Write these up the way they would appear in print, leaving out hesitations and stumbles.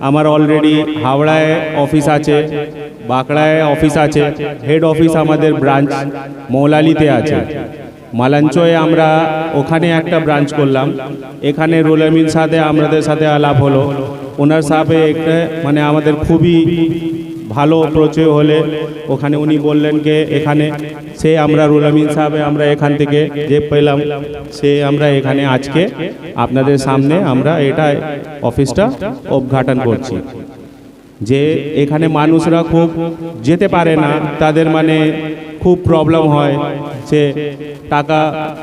আমার অলরেডি হাওড়ায় অফিস আছে, বাঁকড়ায় অফিস আছে, হেড অফিস আমাদের ব্রাঞ্চ মৌলালিতে আছে। মালাঞ্চয়ে আমরা ওখানে একটা ব্রাঞ্চ করলাম। এখানে রুহুল আমিন সাথে আমাদের সাথে আলাপ হলো, ওনার সাথে একটা মানে আমাদের খুবই ভালো পরিচয় হলে ওখানে উনি বললেন যে এখানে সে আমরা রুহুল আমিন সাহেব আমরা এখান থেকে যে পেলাম সে আমরা এখানে আজকে আপনাদের সামনে আমরা এটা অফিসটা উদ্ঘাটন করছি। যে এখানে মানুষরা খুব যেতে পারে না, তাদের মানে খুব প্রবলেম হয়, সে টাকা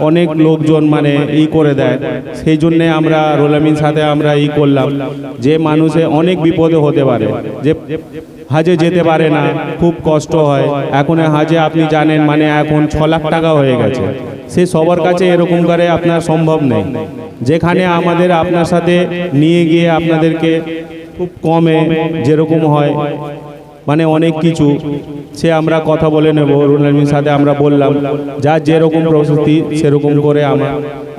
অনেক লোকজন মানে করে দেয়, সেই জন্যে আমরা রুহুল আমিন সাথে আমরা করলাম যে মানুষে অনেক বিপদে হতে পারে, যে হাজে যেতে পারে না, খুব কষ্ট হয়। এখন হাজে আপনি জানেন মানে এখন 6 লাখ টাকা হয়ে গেছে, সে সবার কাছে এরকম করে আপনার সম্ভব নেই। যেখানে আমাদের আপনার সাথে নিয়ে গিয়ে আপনাদেরকে খুব কমে যেরকম হয় মানে অনেক কিছু সে আমরা কথা বলে নেব। রুহুল আমিনের সাথে আমরা বললাম যা যেরকম প্রস্তুতি সেরকম করে আমার,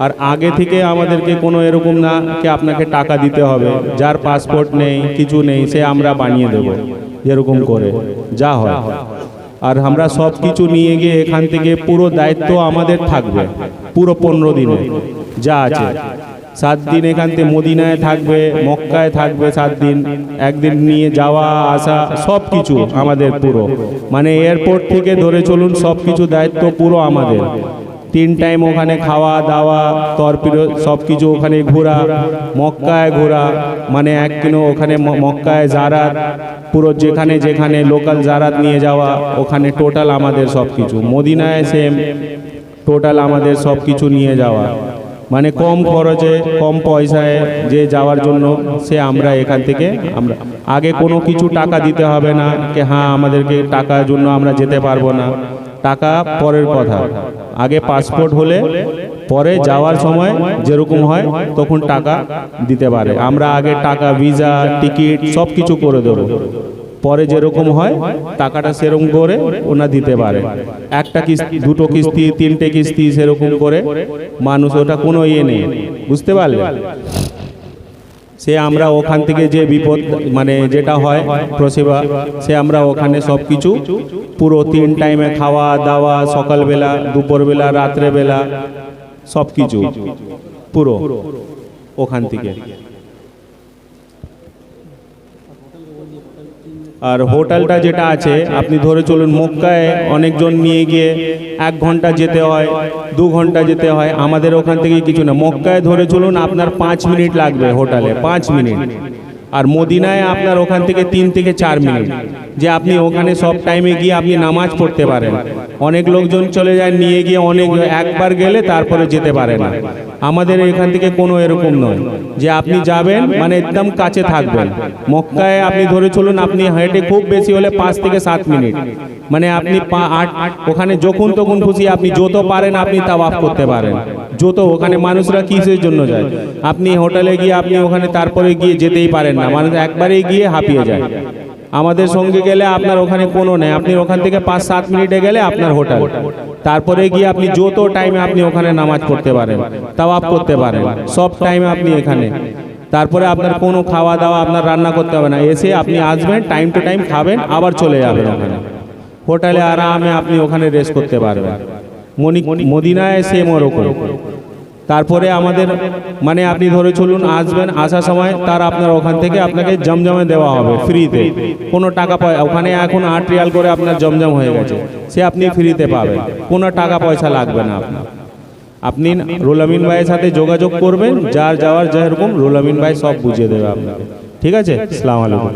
আর আগে থেকে আমাদেরকে কোনো এরকম না কি আপনাকে টাকা দিতে হবে, যার পাসপোর্ট নেই কিছু নেই সে আমরা বানিয়ে দেব যেরকম করে যা হয়। আর আমরা সব কিছু নিয়ে গিয়ে এখান থেকে পুরো দায়িত্ব আমাদের থাকবে পুরো 15 দিনে যা আছে। 7 দিন এখান থেকে মদিনায় থাকবে, মক্কায় থাকবে 7 দিন, একদিন নিয়ে যাওয়া আসা সব কিছু আমাদের পুরো মানে এয়ারপোর্ট থেকে ধরে চলুন সব কিছু দায়িত্ব পুরো আমাদের। 3 টাইম ওখানে খাওয়া দাওয়া তরপিরো সব কিছু, ওখানে ঘোরা, মক্কায় ঘোরা মানে 1 কিলো ওখানে মক্কায় জারাত পুরো যেখানে যেখানে লোকাল জারাত নিয়ে যাওয়া, ওখানে টোটাল আমাদের সব কিছু। মদিনায় সেম টোটাল আমাদের সব কিছু নিয়ে যাওয়া মানে কম খরচে কম পয়সায় যে যাওয়ার জন্য সে আমরা এখান থেকে আমরা আগে কোনো কিছু টাকা দিতে হবে না যে হ্যাঁ আমাদেরকে টাকার জন্য আমরা যেতে পারবো না, টাকা পরের কথা। আগে পাসপোর্ট হলে পরে যাওয়ার সময় যেরকম হয় তখন টাকা দিতে পারে, আমরা আগে টাকা ভিসা টিকিট সব কিছু করে দেবো, পরে যেরকম হয় টাকাটা সেরকম করে ওনা দিতে পারে। 1টা কিস্তি 2টো কিস্তি 3টে কিস্তি সেরকম করে মানুষ, ওটা কোনো নেই, বুঝতে পারলে। সে আমরা ওখান থেকে যে বিপদ মানে যেটা হয় প্রসেবা সে আমরা ওখানে সব কিছু পুরো 3 টাইমে খাওয়া দাওয়া সকালবেলা দুপুরবেলা রাত্রেবেলা সব কিছু পুরো ওখান থেকে। আর হোটেলটা যেটা আছে আপনি ধরে চলুন মক্কায় অনেকজন নিয়ে গিয়ে 1 ঘন্টা যেতে হয় 2 ঘন্টা যেতে হয়, আমাদের ওখান থেকে কিছু না, মক্কায় ধরে চলুন আপনার 5 মিনিট লাগবে হোটেলে 5 মিনিট, আর মদিনায় আপনার ওখান থেকে 3 থেকে 4 মিনিট, যে আপনি ওখানে সব টাইমে গিয়ে আপনি নামাজ পড়তে পারেন। অনেক লোকজন চলে যায় নিয়ে গিয়ে অনেক একবার গেলে তারপরে যেতে পারে না। আমাদের এখান থেকে কোনো এরকম নয় যে আপনি যাবেন মানে একদম কাছে থাকবেন। মক্কায় আপনি ধরে চলুন আপনি হেঁটে খুব বেশি হলে 5 থেকে 7 মিনিট মানে আপনি 8 ওখানে যখন তখন খুশি আপনি যত পারেন আপনি তাওয়াফ করতে পারেন যত। ওখানে মানুষরা কিসের জন্য যায়, আপনি হোটেলে গিয়ে আপনি ওখানে তারপরে গিয়ে যেতেই পারেন না, মানুষ একবারেই গিয়ে হাঁপিয়ে যায়। আমাদের সঙ্গে গেলে আপনার ওখানে কোনো নেই, আপনি ওখান থেকে 5-7 মিনিটে গেলে আপনার হোটেল, তারপরে গিয়ে আপনি যত টাইমে আপনি ওখানে নামাজ পড়তে পারেন তাওয়াফ করতে পারেন সব টাইমে আপনি এখানে। তারপরে আপনার কোনো খাওয়া দাওয়া আপনার রান্না করতে হবে না, এসে আপনি আসবেন টাইম টু টাইম খাবেন আবার চলে যাবেন ওখানে হোটেলে আরামে আপনি ওখানে রেস্ট করতে পারবেন। মদিনায় সেম ওরকম। তারপরে আমাদের মানে আপনি ধরে চলুন আসবেন, আসার সময় তার আপনার ওখান থেকে আপনাকে জমজমে দেওয়া হবে ফ্রিতে, কোনো টাকা পয়সা ওখানে এখন 8 রিয়াল করে আপনার জমজম হয়ে গেছে, সে আপনি ফ্রিতে পাবেন, কোনো টাকা পয়সা লাগবে না আপনার। আপনি রুহুল আমিন ভাইয়ের সাথে যোগাযোগ করবেন, যার যাওয়ার যেরকম রুহুল আমিন ভাই সব বুঝিয়ে দেবে আপনাকে। ঠিক আছে, আসসালামু আলাইকুম।